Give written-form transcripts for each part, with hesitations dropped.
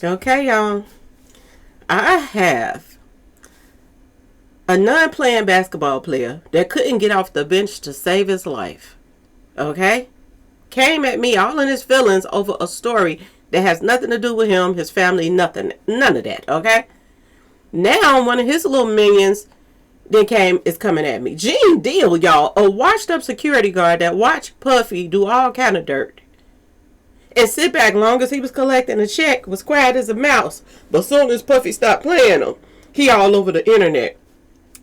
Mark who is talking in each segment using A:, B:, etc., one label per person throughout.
A: Okay, y'all. I have a non-playing basketball player that couldn't get off the bench to save his life. Okay? Came at me all in his feelings over a story that has nothing to do with him, his family, nothing. None of that. Okay? Now one of his little minions is coming at me. Gene Deal, y'all, a washed up security guard that watched Puffy do all kind of dirt. And sit back long as he was collecting a check, was quiet as a mouse. But soon as Puffy stopped playing him, he all over the internet,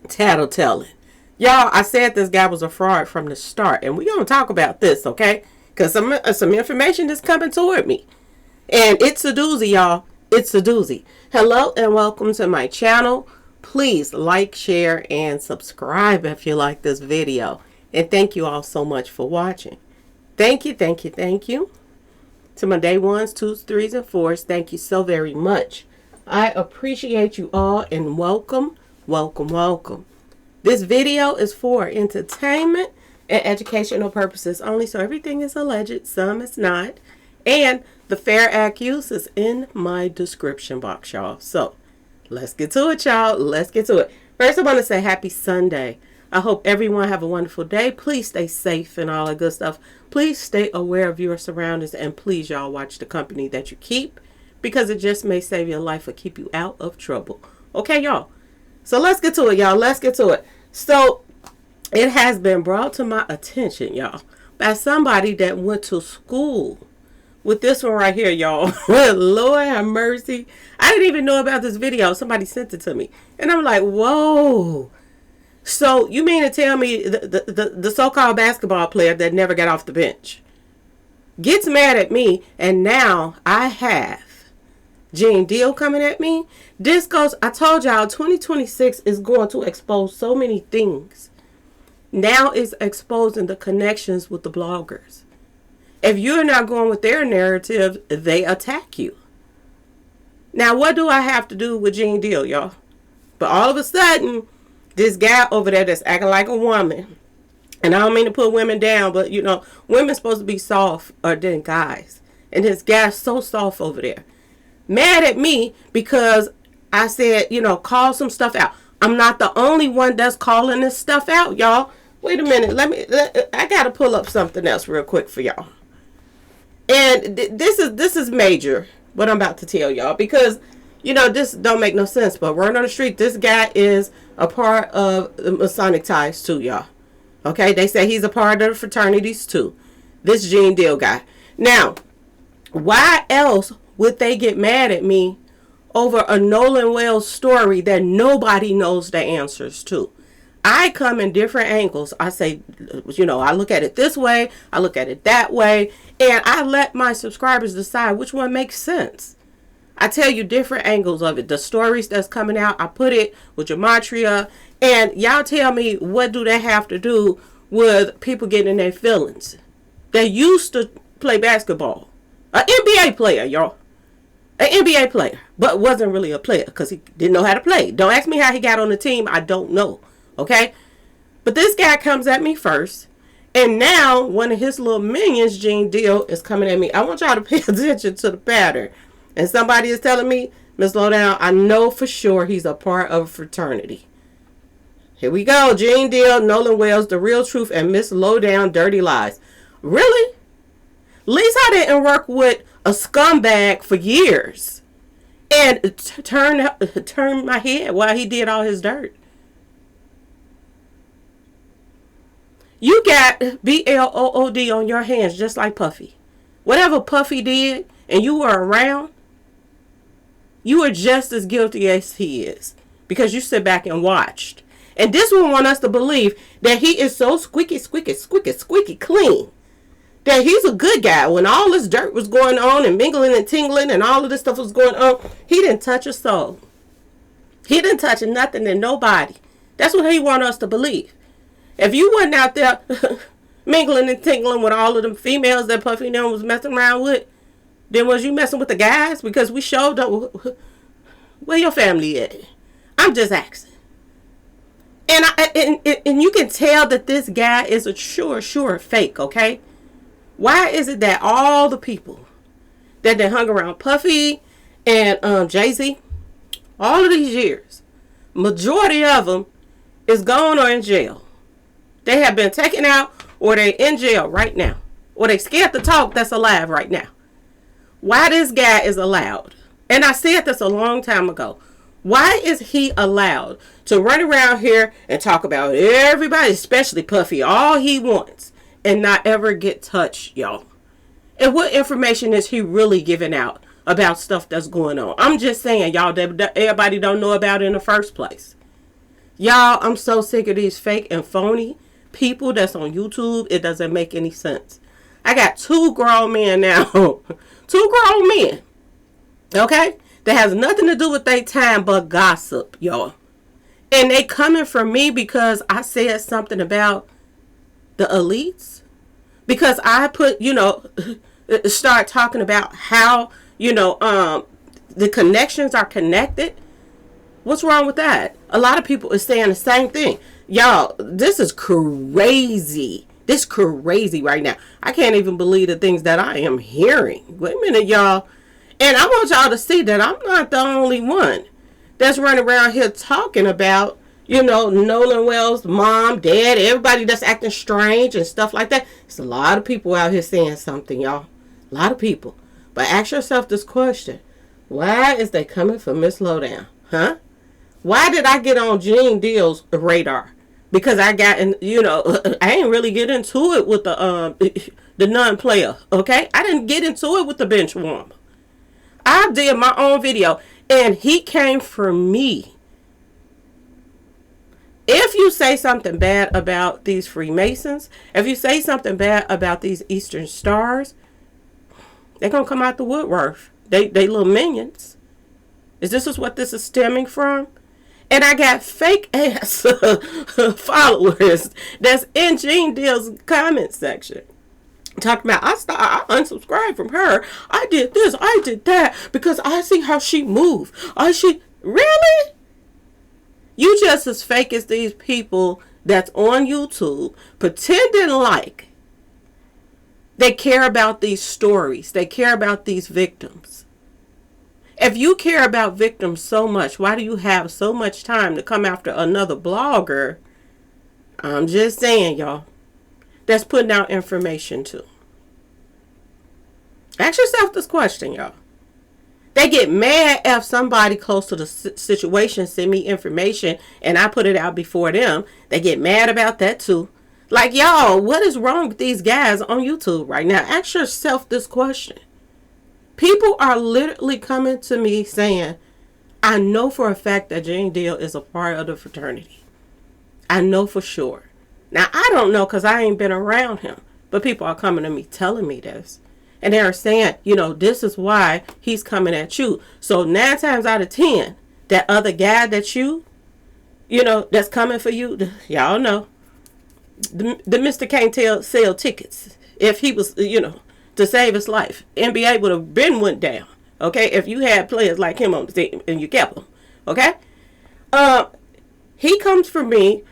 A: tattletelling. Y'all, I said this guy was a fraud from the start. And we're going to talk about this, okay? Because some information is coming toward me. And it's a doozy, y'all. It's a doozy. Hello and welcome to my channel. Please like, share, and subscribe if you like this video. And thank you all so much for watching. Thank you, thank you, thank you. To my day ones, twos, threes, and fours, thank you so very much. I appreciate you all and welcome, welcome, welcome. This video is for entertainment and educational purposes only, so everything is alleged, some is not. And the fair act use is in my description box, y'all. So, let's get to it, y'all. Let's get to it. First, I want to say happy Sunday. I hope everyone have a wonderful day. Please stay safe and all that good stuff. Please stay aware of your surroundings. And please, y'all, watch the company that you keep. Because it just may save your life or keep you out of trouble. Okay, y'all? So let's get to it, y'all. Let's get to it. So, it has been brought to my attention, y'all, by somebody that went to school with this one right here, y'all. Lord have mercy. I didn't even know about this video. Somebody sent it to me. And I'm like, whoa. So you mean to tell me the so-called basketball player that never got off the bench gets mad at me, and now I have Gene Deal coming at me? This goes, I told y'all, 2026 is going to expose so many things. Now it's exposing the connections with the bloggers. If you're not going with their narrative, they attack you. Now, what do I have to do with Gene Deal, y'all? But all of a sudden, this guy over there that's acting like a woman, and I don't mean to put women down, but, you know, women's supposed to be soft than guys. And this guy's so soft over there. Mad at me because I said, you know, call some stuff out. I'm not the only one that's calling this stuff out, y'all. Wait a minute. I got to pull up something else real quick for y'all. And this is major, what I'm about to tell y'all, because, you know, this don't make no sense. But word on the street, this guy is a part of the Masonic ties too, y'all. Okay, they say he's a part of the fraternities too. This Gene Deal guy. Now, why else would they get mad at me over a Nolan Wells story that nobody knows the answers to? I come in different angles. I say, you know, I look at it this way, I look at it that way, and I let my subscribers decide which one makes sense. I tell you different angles of it. The stories that's coming out, I put it with gematria, and y'all tell me, what do they have to do with people getting in their feelings? They used to play basketball. An NBA player, y'all. An NBA player, but wasn't really a player because he didn't know how to play. Don't ask me how he got on the team. I don't know. Okay? But this guy comes at me first. And now one of his little minions, Gene Deal, is coming at me. I want y'all to pay attention to the pattern. And somebody is telling me, Miss Lowdown, I know for sure he's a part of a fraternity. Here we go. Gene Deal, Nolan Wells, The Real Truth, and Miss Lowdown, Dirty Lies. Really? At least I didn't work with a scumbag for years and turn my head while he did all his dirt. You got BLOOD on your hands just like Puffy. Whatever Puffy did and you were around, you are just as guilty as he is because you sit back and watched. And this one want us to believe that he is so squeaky clean, that he's a good guy. When all this dirt was going on and mingling and tingling and all of this stuff was going on, he didn't touch a soul. He didn't touch nothing and nobody. That's what he want us to believe. If you wasn't out there mingling and tingling with all of them females that Puffy and them was messing around with, then was you messing with the guys? Because we showed up. Where your family at? I'm just asking. And you can tell that this guy is a sure fake, okay? Why is it that all the people that hung around Puffy And Jay-Z, all of these years, majority of them is gone or in jail. They have been taken out or they in jail right now. Or they scared to talk that's alive right now. Why this guy is allowed, and I said this a long time ago, why is he allowed to run around here and talk about everybody, especially Puffy, all he wants, and not ever get touched, y'all? And what information is he really giving out about stuff that's going on? I'm just saying, y'all, that everybody don't know about it in the first place. Y'all, I'm so sick of these fake and phony people that's on YouTube. It doesn't make any sense. I got 2 grown men now. 2 grown men. Okay? That has nothing to do with their time but gossip, y'all. And they coming for me because I said something about the elites. Because I put, start talking about how, the connections are connected. What's wrong with that? A lot of people are saying the same thing. Y'all, this is crazy. This crazy right now. I can't even believe the things that I am hearing. Wait a minute, y'all. And I want y'all to see that I'm not the only one that's running around here talking about, Nolan Wells' mom, dad, everybody that's acting strange and stuff like that. There's a lot of people out here saying something, y'all. A lot of people. But ask yourself this question. Why is they coming for Miss Lowdown? Huh? Why did I get on Gene Deal's radar? Because I got in, I ain't really get into it with the non-player, okay? I didn't get into it with the bench warmer. I did my own video, and he came for me. If you say something bad about these Freemasons, if you say something bad about these Eastern Stars, they're going to come out the woodwork. They little minions. Is this what this is stemming from? And I got fake ass followers that's in Gene Deal's comment section. Talking about, I unsubscribed from her. I did this, I did that, because I see how she moved. Really? You just as fake as these people that's on YouTube pretending like they care about these stories. They care about these victims. If you care about victims so much, why do you have so much time to come after another blogger? I'm just saying, y'all, that's putting out information too. Ask yourself this question, y'all. They get mad if somebody close to the situation send me information and I put it out before them. They get mad about that too. Like, y'all, what is wrong with these guys on YouTube right now? Ask yourself this question. People are literally coming to me saying, I know for a fact that Gene Deal is a part of the fraternity. I know for sure. Now, I don't know because I ain't been around him. But people are coming to me telling me this. And they're saying, this is why he's coming at you. So 9 times out of 10, that other guy that that's coming for you, y'all know. The Mr. can't sell tickets. If he was, to save his life, NBA would have been went down. Okay, if you had players like him on the team and you kept him. Okay, he comes for me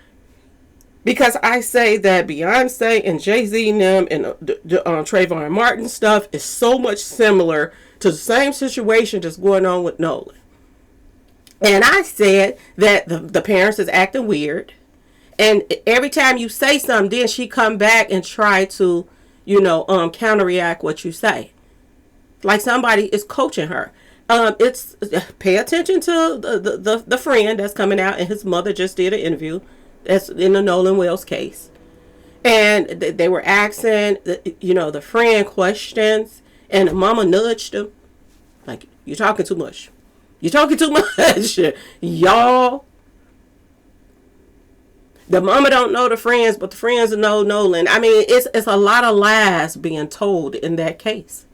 A: because I say that Beyonce and Jay-Z and them and Trayvon Martin stuff is so much similar to the same situation that's going on with Nolan. And I said that the parents is acting weird, and every time you say something, then she come back and try to counteract what you say. Like somebody is coaching her. It's pay attention to the friend that's coming out, and his mother just did an interview. That's in the Nolan Wells case. And they were asking, the friend questions, and the mama nudged him. Like, you're talking too much. You're talking too much. Y'all. The mama don't know the friends, but the friends know Nolan. I mean, it's a lot of lies being told in that case.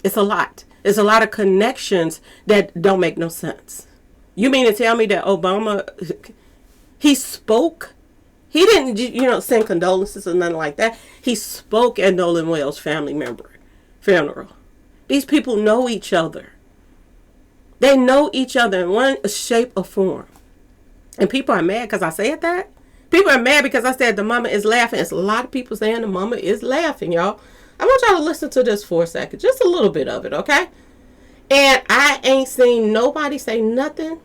A: It's a lot. It's a lot of connections that don't make no sense. You mean to tell me that Obama, he spoke? He didn't, send condolences or nothing like that. He spoke at Nolan Wells' family member funeral. These people know each other. They know each other in one shape or form. And people are mad because I said that. People are mad because I said the mama is laughing. It's a lot of people saying the mama is laughing, y'all. I want y'all to listen to this for a second. Just a little bit of it, okay? And I ain't seen nobody say nothing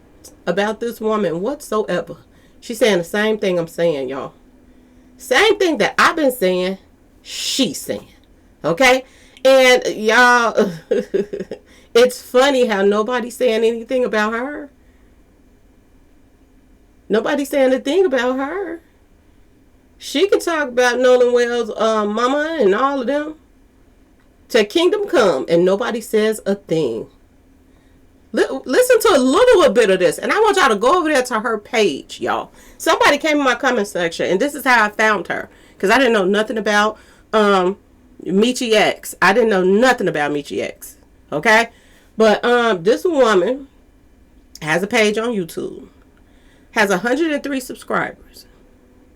A: about this woman whatsoever. She's saying the same thing I'm saying, y'all. Same thing that I've been saying, she's saying. Okay? And y'all, it's funny how nobody's saying anything about her. Nobody's saying a thing about her. She can talk about Nolan Wells' mama and all of them till kingdom come, and nobody says a thing. Listen to a little bit of this, and I want y'all to go over there to her page, y'all. Somebody came in my comment section, and this is how I found her, because I didn't know nothing about Michi X. I didn't know nothing about Michi X. Okay, but this woman has a page on YouTube, has 103 subscribers.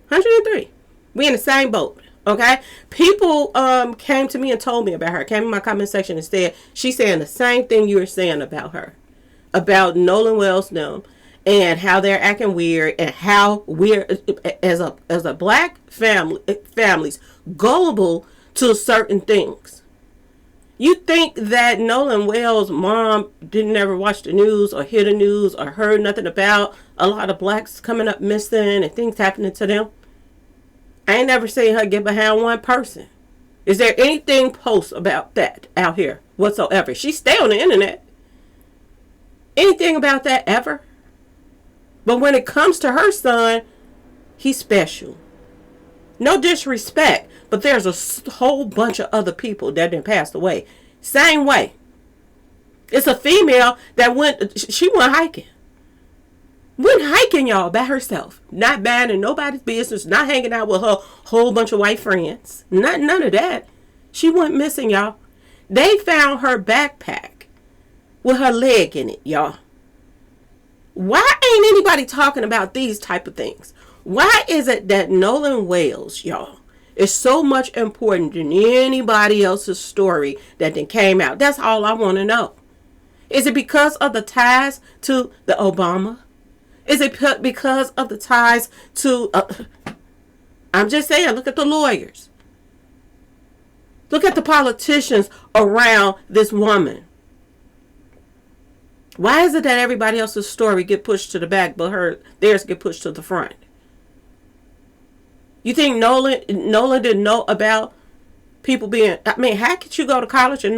A: 103. We in the same boat. Okay, people came to me and told me about her. Came in my comment section and said she's saying the same thing you were saying about her, about Nolan Wells them, and how they're acting weird, and how we're as a black families gullible to certain things. You think that Nolan Wells' mom didn't ever watch the news or hear the news or heard nothing about a lot of blacks coming up missing and things happening to them? I ain't never seen her get behind one person. Is there anything post about that out here whatsoever? She stay on the internet. Anything about that ever? But when it comes to her son, he's special. No disrespect, but there's a whole bunch of other people that done passed away. Same way. It's a female that she went hiking. Went hiking, y'all, by herself. Not minding nobody's business. Not hanging out with her whole bunch of white friends. None of that. She went missing, y'all. They found her backpack with her leg in it, y'all. Why ain't anybody talking about these type of things? Why is it that Nolan Wells, y'all, is so much important than anybody else's story that then came out? That's all I want to know. Is it because of the ties to the Obama? Is it because of the ties to, I'm just saying, look at the lawyers. Look at the politicians around this woman. Why is it that everybody else's story get pushed to the back, but theirs get pushed to the front? You think Nolan didn't know about people being, I mean, how could you go to college and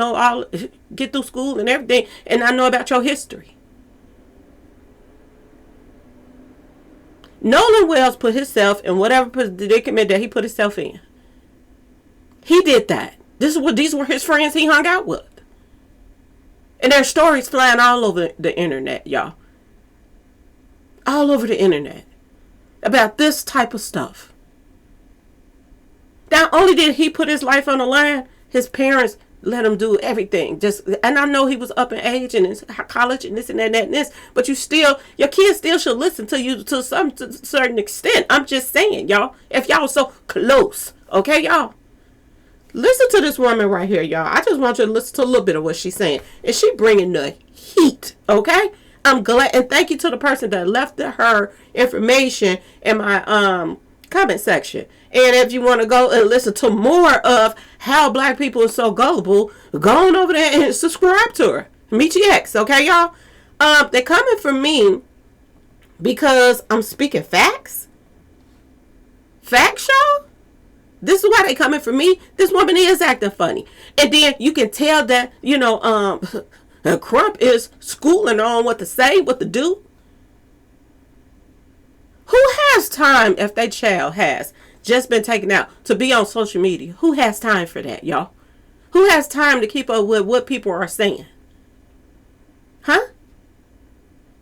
A: get through school and everything and not know about your history? Nolan Wells put himself in whatever predicament that he put himself in. He did that. These were his friends he hung out with. And there's stories flying all over the internet, y'all. All over the internet. About this type of stuff. Not only did he put his life on the line, his parents let him do everything. And I know he was up in age and in college and this and that and this, but your kids still should listen to you to some certain extent. I'm just saying, y'all, if y'all so close, okay, y'all. Listen to this woman right here, y'all. I just want you to listen to a little bit of what she's saying. And she bringing the heat, okay? I'm glad, and thank you to the person that left her information in my comment section. And if you want to go and listen to more of how black people are so gullible, go on over there and subscribe to her. Michi X, okay, y'all? They're coming for me because I'm speaking facts. Facts, y'all? This is why they coming for me. This woman is acting funny. And then you can tell that, Crump is schooling on what to say, what to do. Who has time, if their child has just been taken out, to be on social media? Who has time for that, y'all? Who has time to keep up with what people are saying? Huh?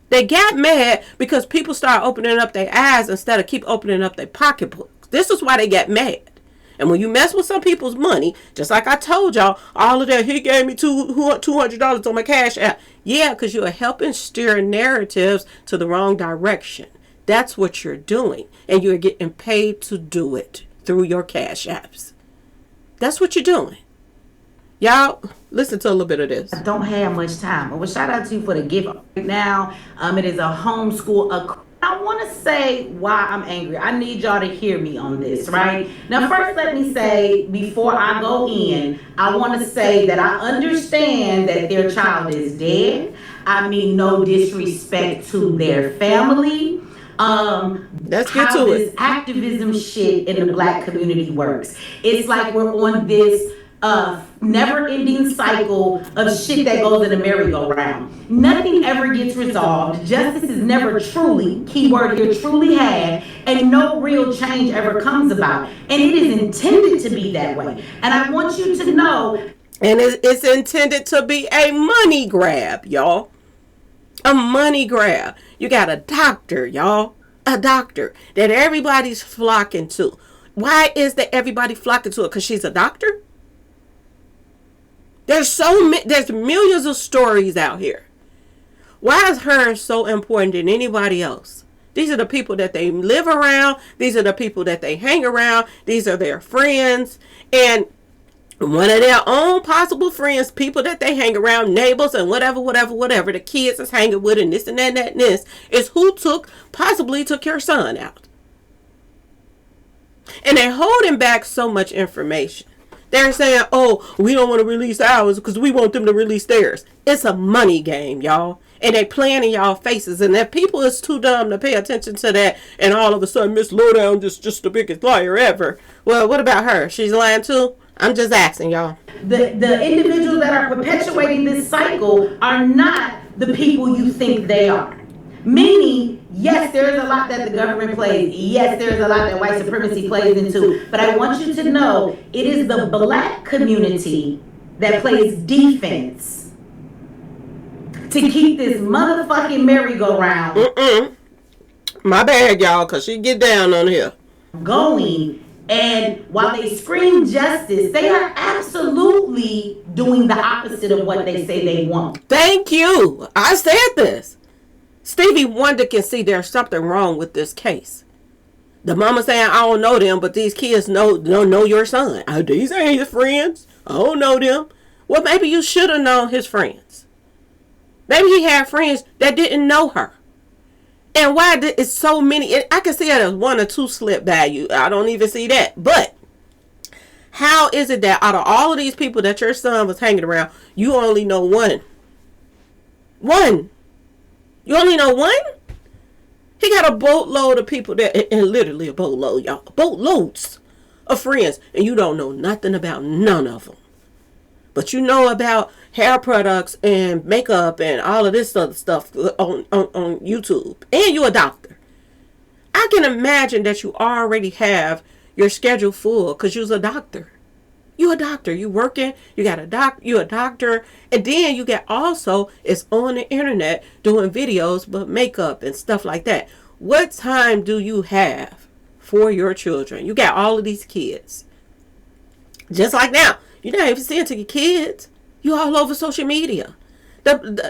A: They got mad because people start opening up their eyes instead of keep opening up their pocketbooks. This is why they got mad. And when you mess with some people's money, just like I told y'all, all of that, he gave me $200 on my cash app. Yeah, because you are helping steer narratives to the wrong direction. That's what you're doing. And you're getting paid to do it through your cash apps. That's what you're doing. Y'all, listen to a little bit of this.
B: I don't have much time. Well, shout out to you for the gift right now. It is a homeschool I want to say why I'm angry. I need y'all to hear me on this, right? Now, first, let me say, before I go in, I want to say that I understand that their child is dead. I mean, no disrespect to their family.
A: Let's get
B: How
A: to
B: this
A: it.
B: activism shit in the black community works. It's like we're on this never ending cycle of shit that goes in a merry-go-round. Nothing ever gets resolved. Justice is never truly, keyword here, truly had, and no real change ever comes about. And it is intended to be that way. And I want you to know.
A: And it's intended to be a money grab, y'all. A money grab. You got a doctor, y'all. A doctor that everybody's flocking to. Why is that everybody flocking to her? Because she's a doctor? There's millions of stories out here. Why is her so important than anybody else? These are the people that they live around. These are the people that they hang around. These are their friends. And one of their own possible friends, people that they hang around, neighbors and whatever, the kids is hanging with and this and that and that and this, is who possibly took your son out. And they're holding back so much information. They're saying, oh, we don't want to release ours because we want them to release theirs. It's a money game, y'all. And they playing in y'all faces. And if people is too dumb to pay attention to that, and all of a sudden Miss Lowdown is just the biggest liar ever. Well, what about her? She's lying too? I'm just asking y'all.
B: The individuals that are perpetuating this cycle are not the people you think they are. Meaning, yes, there is a lot that the government plays. Yes, there is a lot that white supremacy plays into. But I want you to know, it is the black community that plays defense to keep this motherfucking merry-go-round.
A: My bad, y'all, because she get down on here.
B: Going. And while they scream justice, they are absolutely doing the opposite of what they say they want.
A: Thank you. I said this. Stevie Wonder can see there's something wrong with this case. The mama saying, I don't know them, but these kids don't know your son. Oh, these ain't his friends. I don't know them. Well, maybe you should have known his friends. Maybe he had friends that didn't know her. And why is so many? I can see it as 1 or 2 slip value. I don't even see that. But how is it that out of all of these people that your son was hanging around, you only know one? One. You only know one? He got a boatload of people that, and literally a boatload, y'all. Boatloads of friends. And you don't know nothing about none of them. But you know about hair products and makeup and all of this other stuff on YouTube. And you're a doctor. I can imagine that you already have your schedule full because you're a doctor. You're a doctor. You working. You got you're a doctor. And then you get also, it's on the internet doing videos, but makeup and stuff like that. What time do you have for your children? You got all of these kids. Just like now. You're not even seeing to your kids. You all over social media.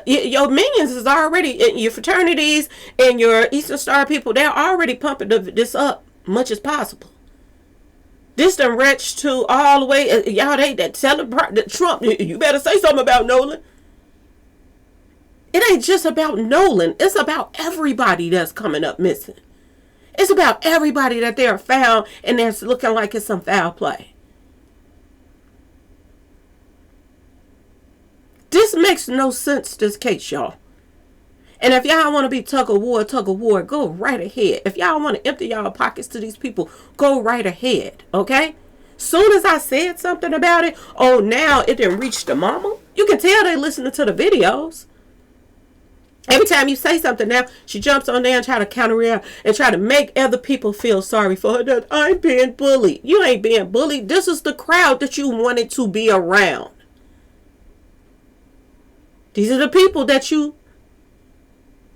A: Your minions is already, your fraternities and your Eastern Star people, they're already pumping this up much as possible. This done reached to all the way, y'all, they telling Trump, you better say something about Nolan. It ain't just about Nolan. It's about everybody that's coming up missing. It's about everybody that they are found and they're looking like it's some foul play. This makes no sense, this case, y'all. And if y'all want to be tug of war, go right ahead. If y'all want to empty y'all pockets to these people, go right ahead, okay? Soon as I said something about it, oh, now it didn't reach the mama. You can tell they listening to the videos. Every time you say something now, she jumps on there and try to counter and try to make other people feel sorry for her. That I'm being bullied. You ain't being bullied. This is the crowd that you wanted to be around. These are the people that you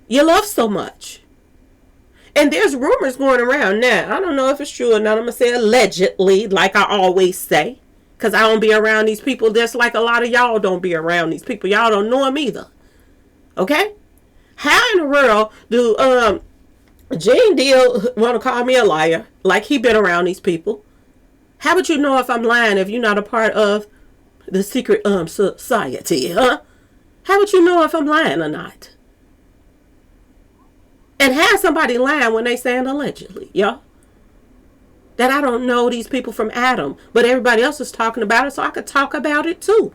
A: love so much. And there's rumors going around now. I don't know if it's true or not. I'm going to say allegedly, like I always say. Because I don't be around these people just like a lot of y'all don't be around these people. Y'all don't know them either. Okay? How in the world do Gene Deal want to call me a liar like he been around these people? How would you know if I'm lying if you're not a part of the secret society, huh? How would you know if I'm lying or not? And have somebody lying when they saying allegedly, y'all. That I don't know these people from Adam, but everybody else is talking about it, so I could talk about it too.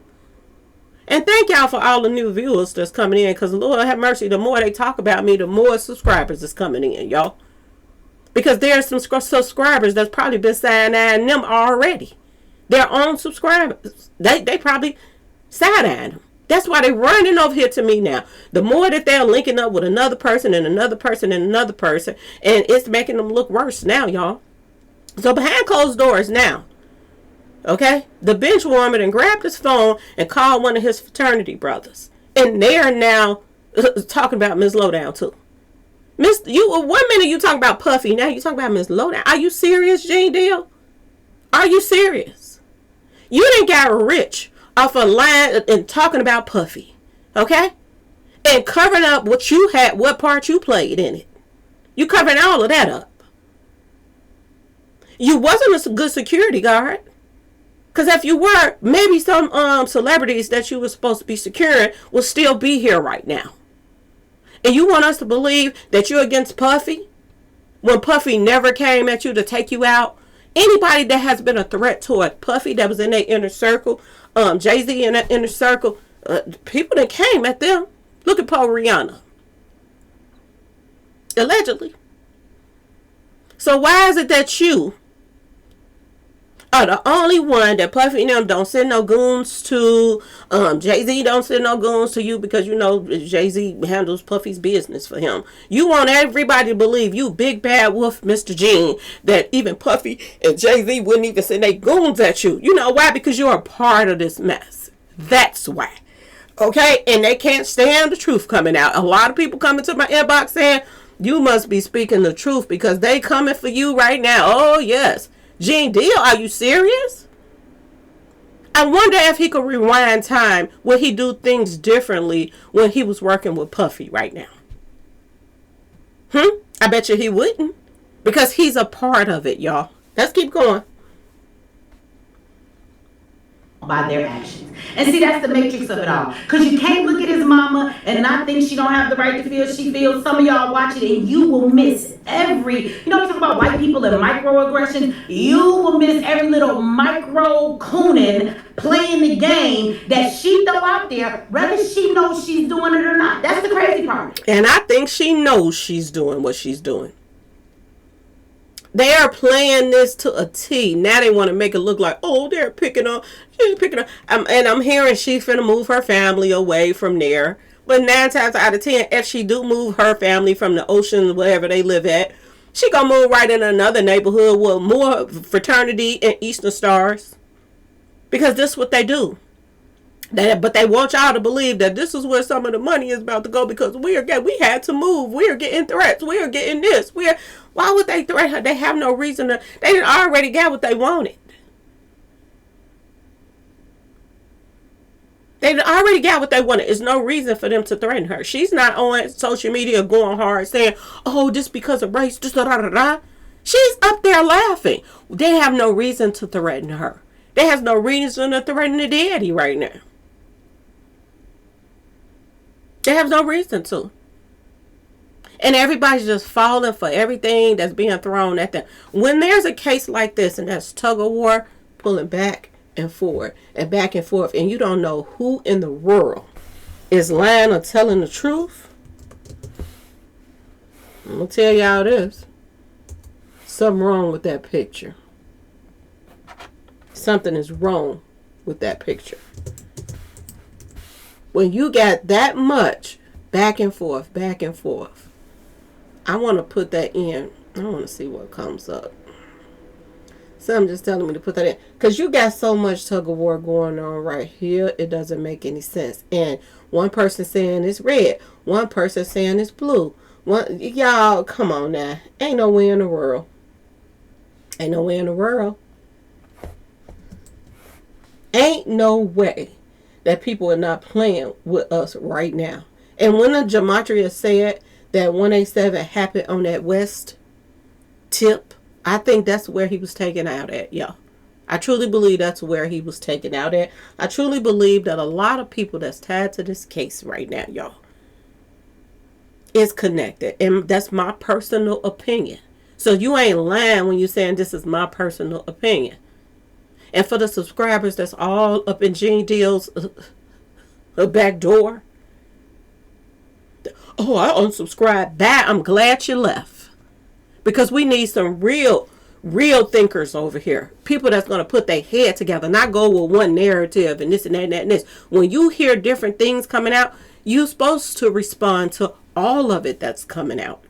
A: And thank y'all for all the new viewers that's coming in, because Lord have mercy, the more they talk about me, the more subscribers is coming in, y'all. Because there's some subscribers that's probably been side-eyeing them already. Their own subscribers. They probably side-eyeing them. That's why they're running over here to me now. The more that they're linking up with another person and another person and another person, and it's making them look worse now, y'all. So behind closed doors now, okay, the bench warmer and grabbed his phone and called one of his fraternity brothers. And they are now talking about Miss Lowdown too. Miss, you 1 minute you talking about Puffy, now you talking about Miss Lowdown. Are you serious, Gene Deal? Are you serious? You didn't got rich off a line and talking about Puffy, okay? And covering up what you had, what part you played in it. You covering all of that up. You wasn't a good security guard. Because if you were, maybe some celebrities that you were supposed to be securing will still be here right now. And you want us to believe that you're against Puffy? When Puffy never came at you to take you out? Anybody that has been a threat toward Puffy that was in their inner circle, Jay-Z in that inner circle, people that came at them. Look at Paul Rihanna. Allegedly. So why is it that you are the only one that Puffy and them don't send no goons to? Jay-Z don't send no goons to you because you know Jay-Z handles Puffy's business for him. You want everybody to believe you big bad wolf, Mr. Gene, that even Puffy and Jay-Z wouldn't even send their goons at you. You know why? Because you're a part of this mess. That's why. Okay? And they can't stand the truth coming out. A lot of people coming to my inbox saying, you must be speaking the truth because they coming for you right now. Oh, yes. Gene Deal, are you serious? I wonder if he could rewind time. Would he do things differently when he was working with Puffy right now? I bet you he wouldn't. Because he's a part of it, y'all. Let's keep going.
B: By their actions. And see, that's the matrix of it all. Because you can't look at his mama and not think she don't have the right to feel she feels. Some of y'all watch it and you will miss every, you know, we talk about white people and microaggression. You will miss every little micro cooning playing the game that she throw out there, whether she knows she's doing it or not. That's the crazy part.
A: And I think she knows she's doing what she's doing. They are playing this to a T. Now they want to make it look like, oh, they're picking up. She's picking up. And I'm hearing she's finna move her family away from there. But 9 times out of 10, if she do move her family from the ocean, wherever they live at, she gonna move right in another neighborhood with more fraternity and Eastern Stars. Because this is what they do. But they want y'all to believe that this is where some of the money is about to go because we had to move. We are getting threats. We are getting this. Why would they threaten her? They have no reason to. They already got what they wanted. They already got what they wanted. There's no reason for them to threaten her. She's not on social media going hard saying, oh, just because of race, just da-da-da-da. She's up there laughing. They have no reason to threaten her. They have no reason to threaten the daddy right now. They have no reason to. And everybody's just falling for everything that's being thrown at them. When there's a case like this, and that's tug of war, pulling back and forth, and you don't know who in the world is lying or telling the truth, I'm going to tell y'all this. Something wrong with that picture. Something is wrong with that picture. When you got that much back and forth, I want to put that in. I want to see what comes up. Something just telling me to put that in. Because you got so much tug of war going on right here. It doesn't make any sense. And one person saying it's red. One person saying it's blue. Y'all, come on now. Ain't no way in the world. Ain't no way in the world. Ain't no way that people are not playing with us right now. And when the gematria said that 187 happened on that west tip, I think that's where he was taken out at, y'all. I truly believe that's where he was taken out at. I truly believe that a lot of people that's tied to this case right now, y'all, is connected. And that's my personal opinion. So you ain't lying when you're saying this is my personal opinion. And for the subscribers that's all up in Gene Deal's back door. Oh, I unsubscribed. That I'm glad you left. Because we need some real thinkers over here. People that's going to put their head together, not go with one narrative and this and that and that and this. When you hear different things coming out, you're supposed to respond to all of it that's coming out.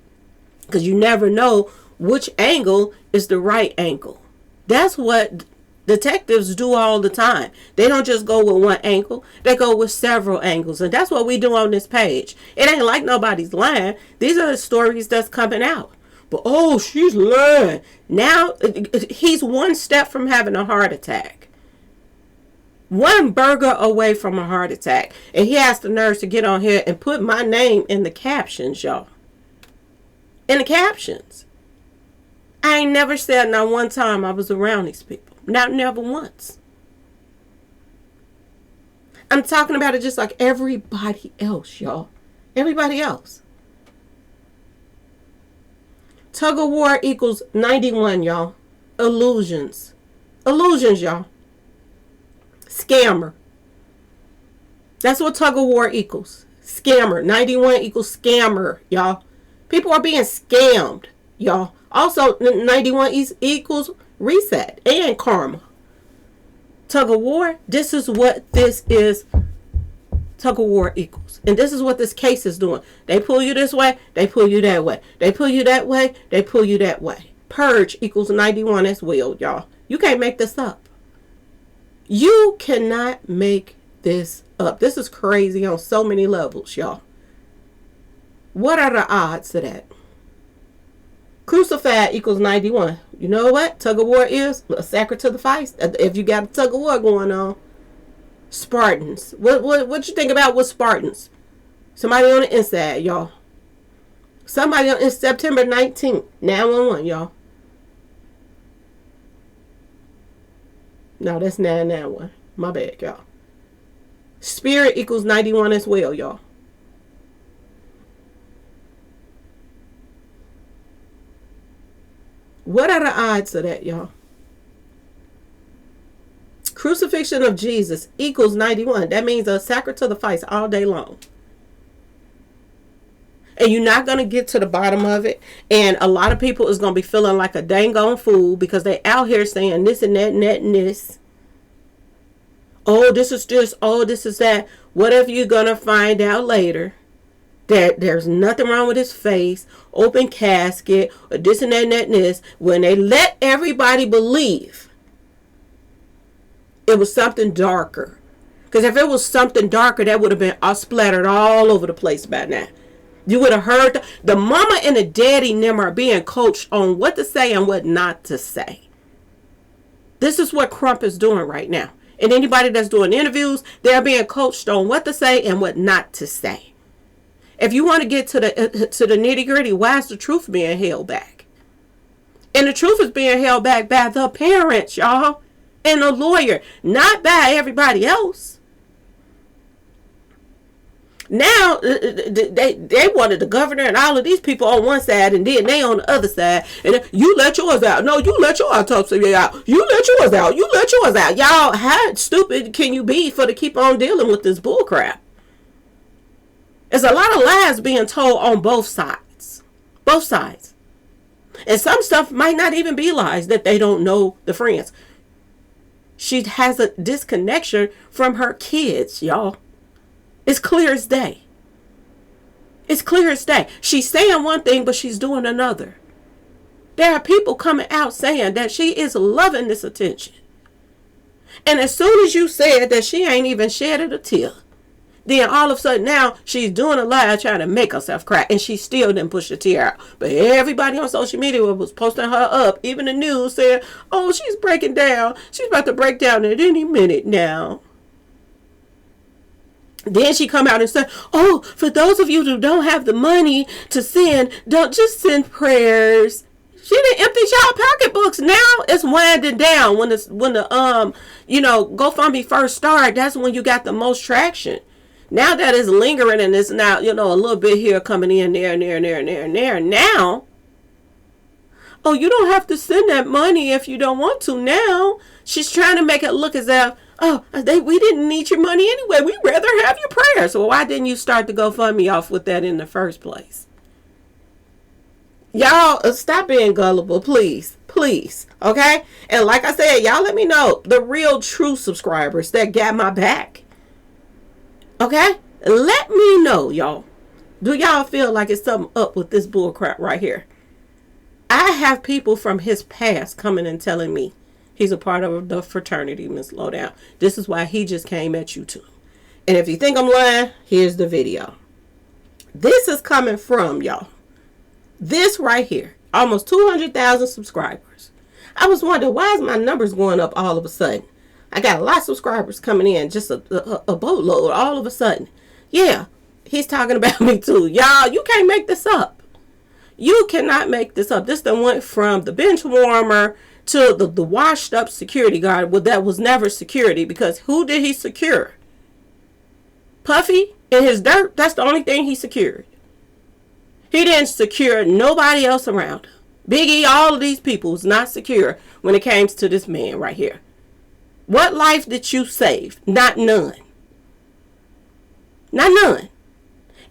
A: Because you never know which angle is the right angle. That's what detectives do all the time. They don't just go with one angle. They go with several angles. And that's what we do on this page. It ain't like nobody's lying. These are the stories that's coming out. But, oh, she's lying. Now, he's one step from having a heart attack. One burger away from a heart attack. And he has the nerve to get on here and put my name in the captions, y'all. In the captions. I ain't never said not one time I was around these people. Never once. I'm talking about it just like everybody else, y'all. Everybody else. Tug of war equals 91, y'all. Illusions. Illusions, y'all. Scammer. That's what tug of war equals. Scammer. 91 equals scammer, y'all. People are being scammed, y'all. Also, 91 equals reset and karma. Tug of war, this is what this is. Tug of war equals. And this is what this case is doing. They pull you this way, they pull you that way. They pull you that way, they pull you that way. Purge equals 91 as well, y'all. You can't make this up. You cannot make this up. This is crazy on so many levels, y'all. What are the odds of that? Crucified equals 91. You know what? Tug of war is a sacred to the fight. If you got a tug of war going on. Spartans. What you think about with Spartans? Somebody on the inside, y'all. Somebody on September 19th. 911, y'all. No, that's 991. My bad, y'all. Spirit equals 91 as well, y'all. What are the odds of that, y'all? Crucifixion of Jesus equals 91. That means a sacrifice to the fight all day long. And you're not going to get to the bottom of it. And a lot of people is going to be feeling like a dang on fool because they out here saying this and that and that and this. Oh, this is this. Oh, this is that. What if you're going to find out later that there's nothing wrong with his face, open casket, or this and that and that and this, when they let everybody believe it was something darker. Because if it was something darker, that would have been splattered all over the place by now. You would have heard the mama and the daddy them are being coached on what to say and what not to say. This is what Crump is doing right now. And anybody that's doing interviews, they're being coached on what to say and what not to say. If you want to get to the nitty gritty, why is the truth being held back? And the truth is being held back by the parents, y'all, and the lawyer, not by everybody else. Now, they wanted the governor and all of these people on one side, and then they on the other side. And you let yours out. No, you let your autopsy out. You let yours out. You let yours out. Y'all, how stupid can you be for to keep on dealing with this bull crap? There's a lot of lies being told on both sides. Both sides. And some stuff might not even be lies that they don't know the friends. She has a disconnection from her kids, y'all. It's clear as day. It's clear as day. She's saying one thing, but she's doing another. There are people coming out saying that she is loving this attention. And as soon as you said that she ain't even shedded a tear, then all of a sudden now she's doing a lie trying to make herself cry. And she still didn't push the tear out. But everybody on social media was posting her up. Even the news said, oh, she's breaking down. She's about to break down at any minute now. Then she come out and say, oh, for those of you who don't have the money to send, don't just send prayers. She didn't empty y'all pocketbooks. Now it's winding down. When the GoFundMe first started, that's when you got the most traction. Now that is lingering and it's now, a little bit here coming in there and there and there and there and there. Now, oh, you don't have to send that money if you don't want to now. She's trying to make it look as if, we didn't need your money anyway. We'd rather have your prayers. So why didn't you start the GoFundMe off with that in the first place? Y'all, stop being gullible, please. Please. Okay? And like I said, y'all let me know the real true subscribers that got my back. Okay? Let me know, y'all. Do y'all feel like it's something up with this bullcrap right here? I have people from his past coming and telling me he's a part of the fraternity, Miss Lowdown. This is why he just came at you too. And if you think I'm lying, here's the video. This is coming from, y'all. This right here. Almost 200,000 subscribers. I was wondering, why is my numbers going up all of a sudden? I got a lot of subscribers coming in, just a boatload all of a sudden. Yeah, he's talking about me too. Y'all, you can't make this up. You cannot make this up. This done went from the bench warmer to the washed up security guard. Well, that was never security, because who did he secure? Puffy in his dirt? That's the only thing he secured. He didn't secure nobody else around. Biggie, all of these people was not secure when it came to this man right here. What life did you save? Not none. Not none.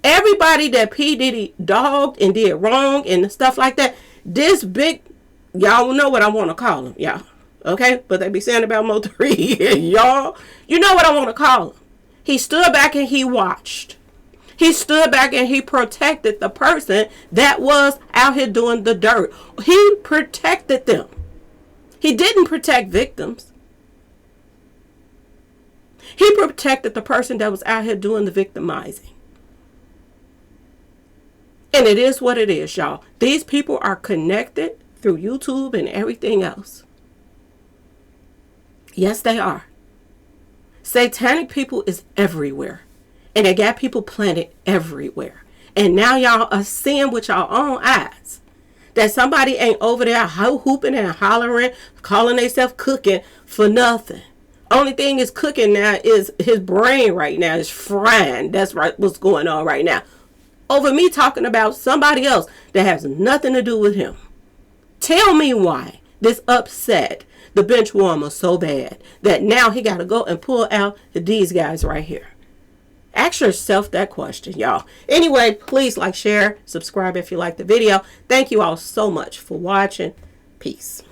A: Everybody that P. Diddy dogged and did wrong and stuff like that, this big, y'all know what I want to call him, y'all. Okay? But they be saying about Mo3, y'all, you know what I want to call him. He stood back and he watched. He stood back and he protected the person that was out here doing the dirt. He protected them. He didn't protect victims. He protected the person that was out here doing the victimizing. And it is what it is, y'all. These people are connected through YouTube and everything else. Yes, they are. Satanic people is everywhere. And they got people planted everywhere. And now y'all are seeing with y'all own eyes that somebody ain't over there hooping and hollering, calling themselves cooking for nothing. Only thing is cooking now is his brain right now is frying. That's right, what's going on right now. Over me talking about somebody else that has nothing to do with him. Tell me why this upset the bench warmer so bad that now he got to go and pull out these guys right here. Ask yourself that question, y'all. Anyway, please like, share, subscribe if you like the video. Thank you all so much for watching. Peace.